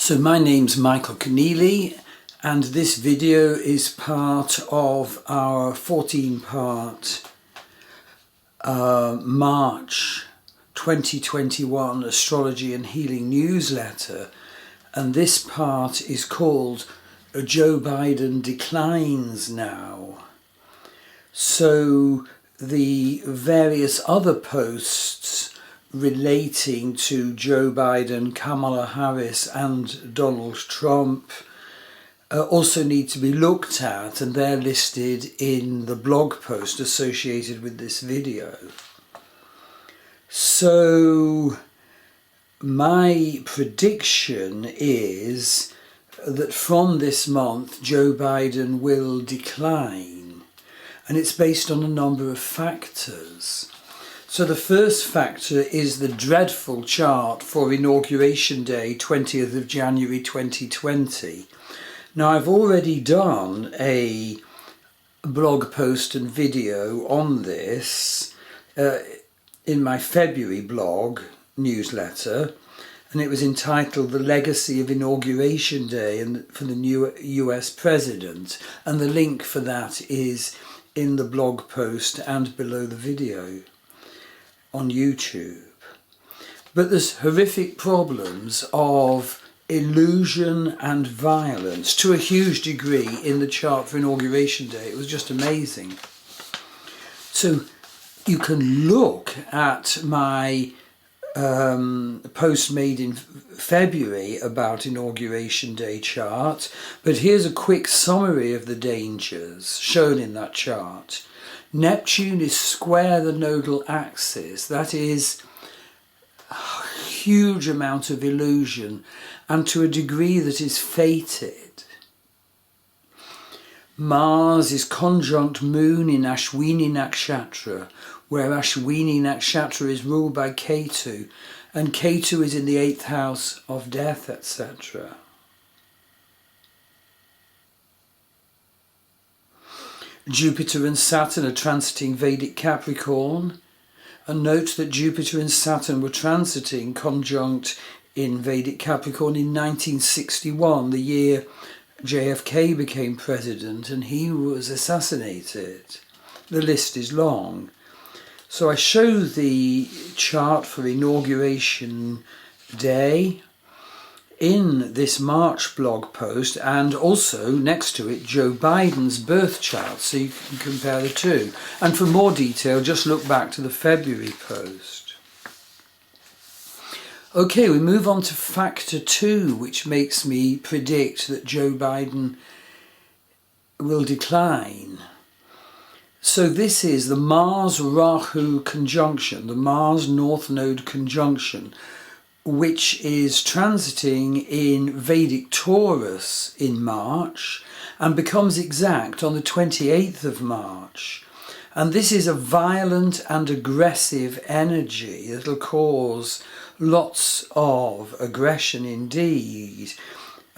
So my name's Michael Conneely, and this video is part of our 14-part March 2021 Astrology and Healing newsletter, and this part is called Joe Biden Declines Now. So the various other posts relating to Joe Biden, Kamala Harris and Donald Trump also need to be looked at, and they're listed in the blog post associated with this video. So my prediction is that from this month Joe Biden will decline, and it's based on a number of factors. So the first factor is the dreadful chart for Inauguration Day, 20th of January 2020. Now, I've already done a blog post and video on this in my February blog newsletter, and it was entitled The Legacy of Inauguration Day and for the new US President, and the link for that is in the blog post and below the video on YouTube. But there's horrific problems of illusion and violence to a huge degree in the chart for Inauguration Day. It was just amazing. So you can look at my post made in February about Inauguration Day chart, but here's a quick summary of the dangers shown in that chart. Neptune is square the nodal axis. That is a huge amount of illusion, and to a degree that is fated. Mars is conjunct Moon in Ashwini Nakshatra, where Ashwini Nakshatra is ruled by Ketu, and Ketu is in the 8th house of death, etc. Jupiter and Saturn are transiting Vedic Capricorn, and note that Jupiter and Saturn were transiting conjunct in Vedic Capricorn in 1961, the year JFK became president and he was assassinated. The list is long. So I show the chart for Inauguration Day in this March blog post, and also next to it Joe Biden's birth chart, so you can compare the two. And for more detail, just look back to the February post. Okay, we move on to factor 2, which makes me predict that Joe Biden will decline. So this is the Mars-Rahu conjunction, the Mars North Node conjunction, which is transiting in Vedic Taurus in March and becomes exact on the 28th of March. And this is a violent and aggressive energy that will cause lots of aggression indeed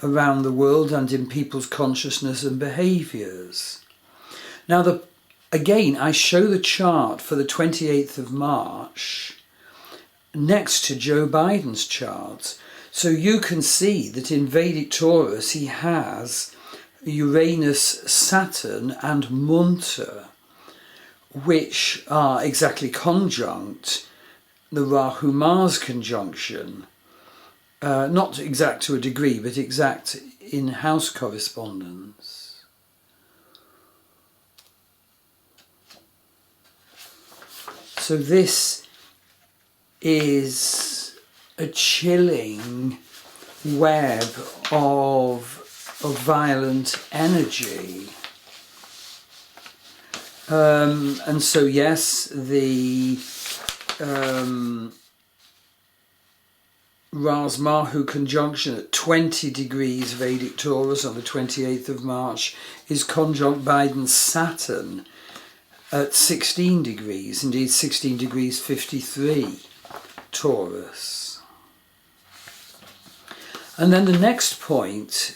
around the world and in people's consciousness and behaviours. Now, again, I show the chart for the 28th of March next to Joe Biden's chart. So you can see that in Vedic Taurus he has Uranus, Saturn and Munta, which are exactly conjunct the Rahu-Mars conjunction. Not exact to a degree, but exact in house correspondence. So this is a chilling web of violent energy. And so yes, the Ras-Mahu conjunction at 20 degrees Vedic Taurus on the 28th of March is conjunct Biden's Saturn at 16 degrees, indeed 16 degrees 53 Taurus. And then the next point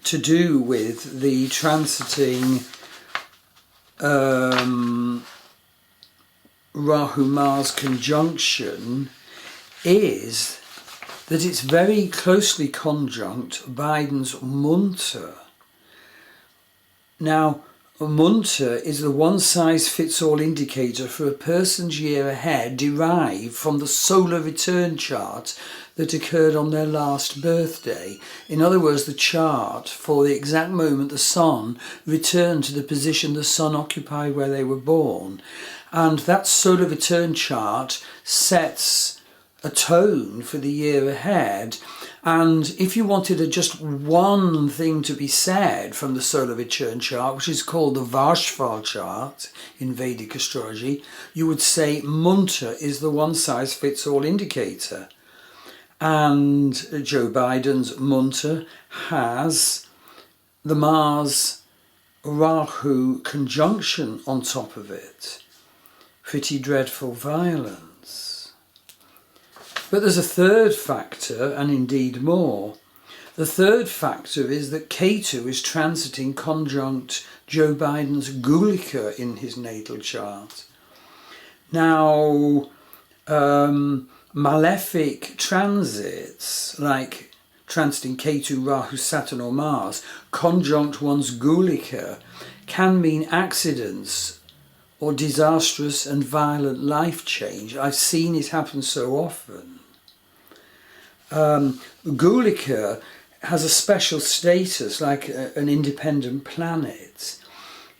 to do with the transiting Rahu-Mars conjunction is that it's very closely conjunct Biden's Munter. Now, Munter is the one-size-fits-all indicator for a person's year ahead derived from the solar return chart that occurred on their last birthday. In other words, the chart for the exact moment the sun returned to the position the sun occupied where they were born. And that solar return chart sets a tone for the year ahead. And if you wanted just one thing to be said from the solar return chart, which is called the Varshval chart in Vedic astrology, you would say Munter is the one-size-fits-all indicator. And Joe Biden's Munter has the Mars-Rahu conjunction on top of it. Pretty dreadful violence. But there's a third factor, and indeed more. The third factor is that Ketu is transiting conjunct Joe Biden's Gulika in his natal chart. Now, malefic transits, like transiting Ketu, Rahu, Saturn or Mars, conjunct one's Gulika, can mean accidents or disastrous and violent life change. I've seen it happen so often. Gulika has a special status, like an independent planet.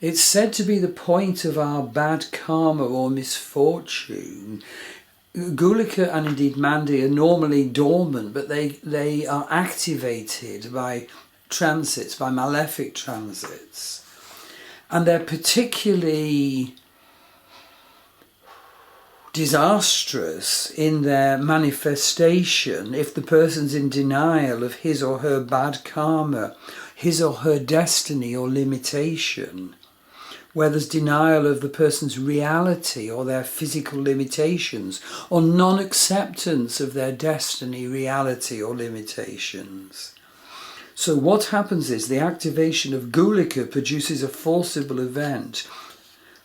It's said to be the point of our bad karma or misfortune. Gulika and indeed Mandi are normally dormant, but they are activated by transits, by malefic transits. And they're particularly disastrous in their manifestation if the person's in denial of his or her bad karma, his or her destiny or limitation, where there's denial of the person's reality or their physical limitations, or non-acceptance of their destiny, reality or limitations. So what happens is the activation of Gulika produces a forcible event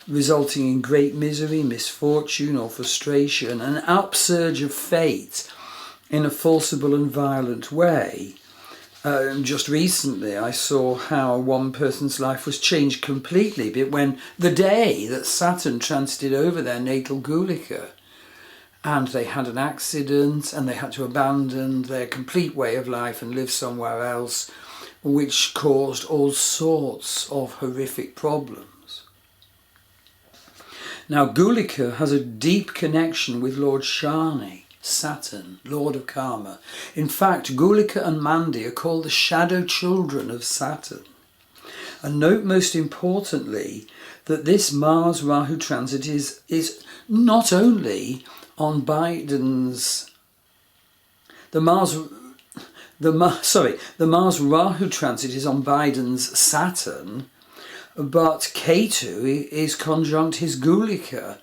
resulting in great misery, misfortune or frustration, an upsurge of fate in a forcible and violent way. Just recently I saw how one person's life was changed completely when the day that Saturn transited over their natal Gulika, and they had an accident and they had to abandon their complete way of life and live somewhere else, which caused all sorts of horrific problems. Now, Gulika has a deep connection with Lord Shani, Saturn, Lord of Karma. In fact, Gulika and Mandi are called the shadow children of Saturn. And note most importantly that this Mars-Rahu transit is not only on Biden's... The Mars-Rahu transit is on Biden's Saturn, but Ketu is conjunct his Gulika.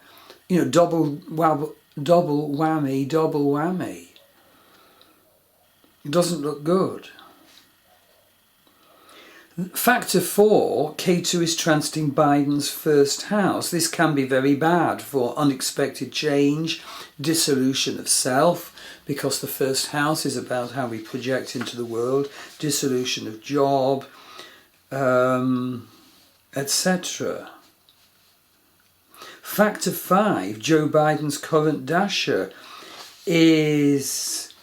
You know, double whammy. It doesn't look good. Factor 4, Ketu is transiting Biden's first house. This can be very bad for unexpected change, dissolution of self, because the first house is about how we project into the world, dissolution of job, etc. Factor 5, Joe Biden's current dasha, is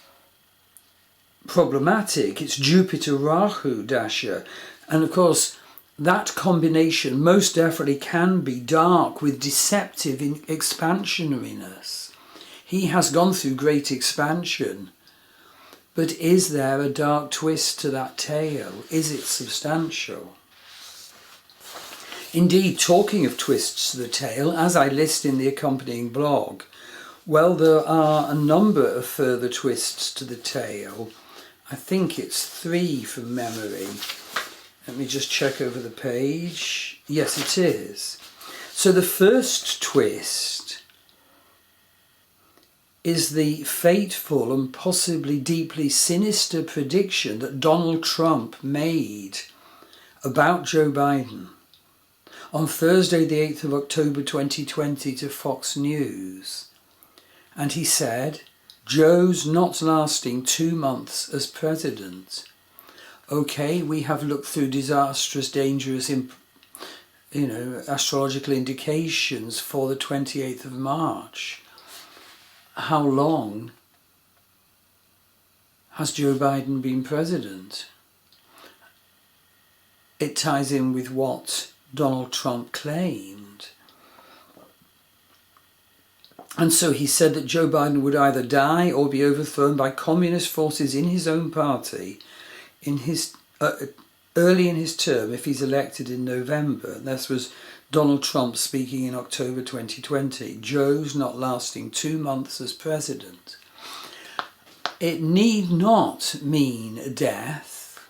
problematic. It's Jupiter-Rahu dasha. And of course, that combination most definitely can be dark with deceptive expansionariness. He has gone through great expansion. But is there a dark twist to that tale? Is it substantial? Indeed, talking of twists to the tale, as I list in the accompanying blog, well, there are a number of further twists to the tale. I think it's 3 from memory. Let me just check over the page. Yes, it is. So the first twist is the fateful and possibly deeply sinister prediction that Donald Trump made about Joe Biden on Thursday the 8th of October 2020 to Fox News. And he said, Joe's not lasting 2 months as president. Okay, we have looked through disastrous, dangerous, astrological indications for the 28th of March. How long has Joe Biden been president? It ties in with what Donald Trump claimed. And so he said that Joe Biden would either die or be overthrown by communist forces in his own party in his early in his term if he's elected in November. This was Donald Trump speaking in October 2020. Joe's not lasting 2 months as president. It need not mean death,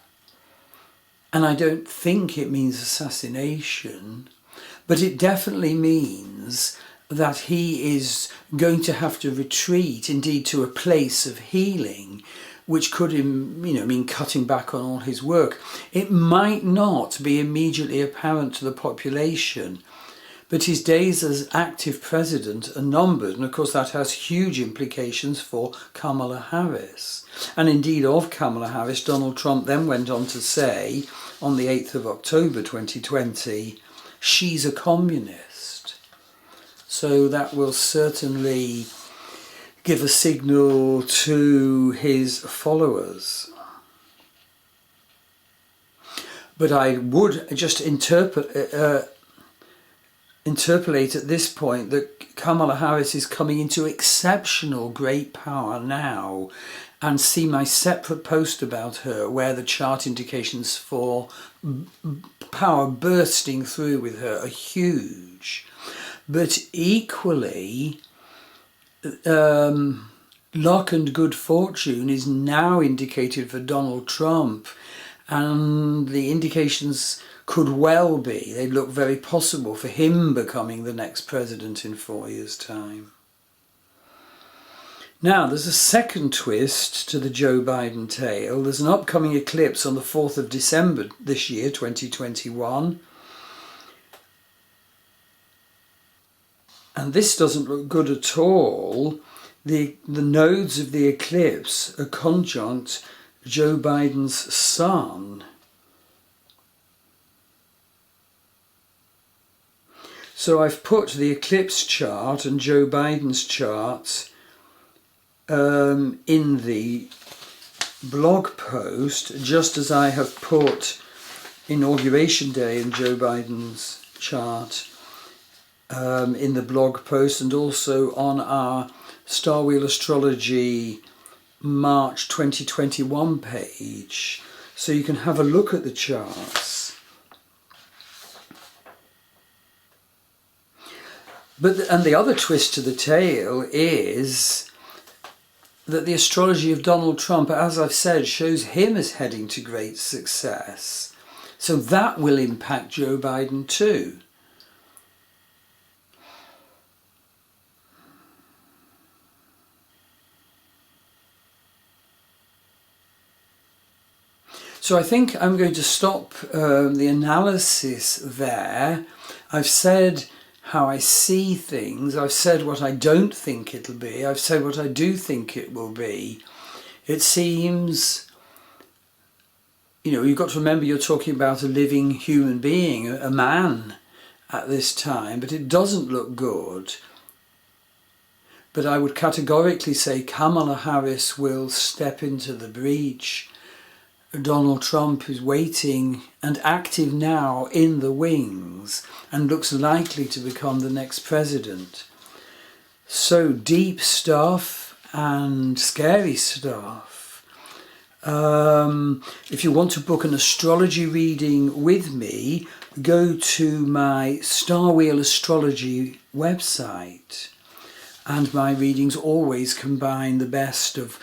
and I don't think it means assassination, but it definitely means that he is going to have to retreat, indeed, to a place of healing, which could, mean cutting back on all his work. It might not be immediately apparent to the population, but his days as active president are numbered, and of course that has huge implications for Kamala Harris. And indeed of Kamala Harris, Donald Trump then went on to say on the 8th of October 2020, she's a communist. So that will certainly give a signal to his followers. But I would just interpolate at this point that Kamala Harris is coming into exceptional great power now, and see my separate post about her where the chart indications for power bursting through with her are huge. But equally, luck and good fortune is now indicated for Donald Trump, and the indications could well be, they look very possible for him becoming the next president in 4 years' time. Now, there's a second twist to the Joe Biden tale. There's an upcoming eclipse on the 4th of December this year, 2021. And this doesn't look good at all. The nodes of the eclipse are conjunct Joe Biden's sun. So I've put the eclipse chart and Joe Biden's chart in the blog post, just as I have put Inauguration Day and Joe Biden's chart in the blog post, and also on our Star Wheel Astrology March 2021 page, so you can have a look at the charts. And the other twist to the tale is that the astrology of Donald Trump, as I've said, shows him as heading to great success. So that will impact Joe Biden too. So I think I'm going to stop the analysis there. I've said how I see things. I've said what I don't think it'll be. I've said what I do think it will be. It seems, you've got to remember you're talking about a living human being, a man at this time, but it doesn't look good. But I would categorically say Kamala Harris will step into the breach. Donald Trump is waiting and active now in the wings and looks likely to become the next president. So deep stuff and scary stuff. If you want to book an astrology reading with me, go to my Star Wheel Astrology website. And my readings always combine the best of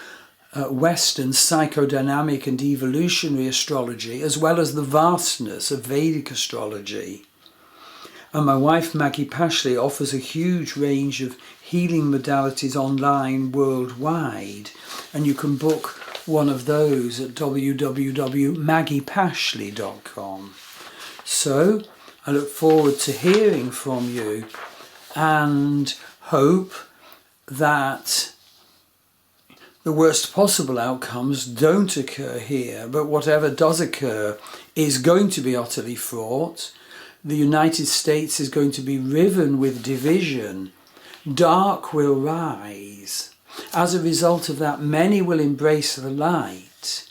Western psychodynamic and evolutionary astrology, as well as the vastness of Vedic astrology. And my wife Maggie Pashley offers a huge range of healing modalities online worldwide, and you can book one of those at www.maggiepashley.com. So I look forward to hearing from you and hope that the worst possible outcomes don't occur here, but whatever does occur is going to be utterly fraught. The United States is going to be riven with division. Dark will rise. As a result of that, many will embrace the light.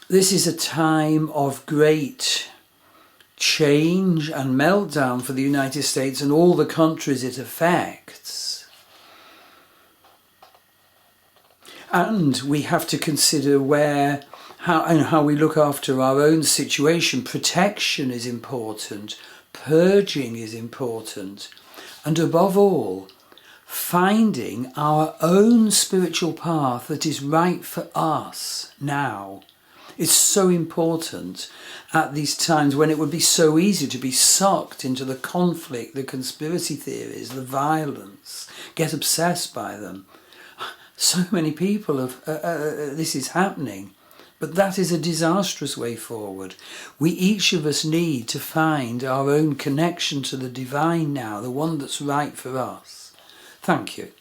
This is a time of great change and meltdown for the United States and all the countries it affects. And we have to consider how we look after our own situation. Protection is important. Purging is important. And above all, finding our own spiritual path that is right for us now. It's so important at these times when it would be so easy to be sucked into the conflict, the conspiracy theories, the violence, get obsessed by them. So many people this is happening, but that is a disastrous way forward. We each of us need to find our own connection to the divine now, the one that's right for us. Thank you.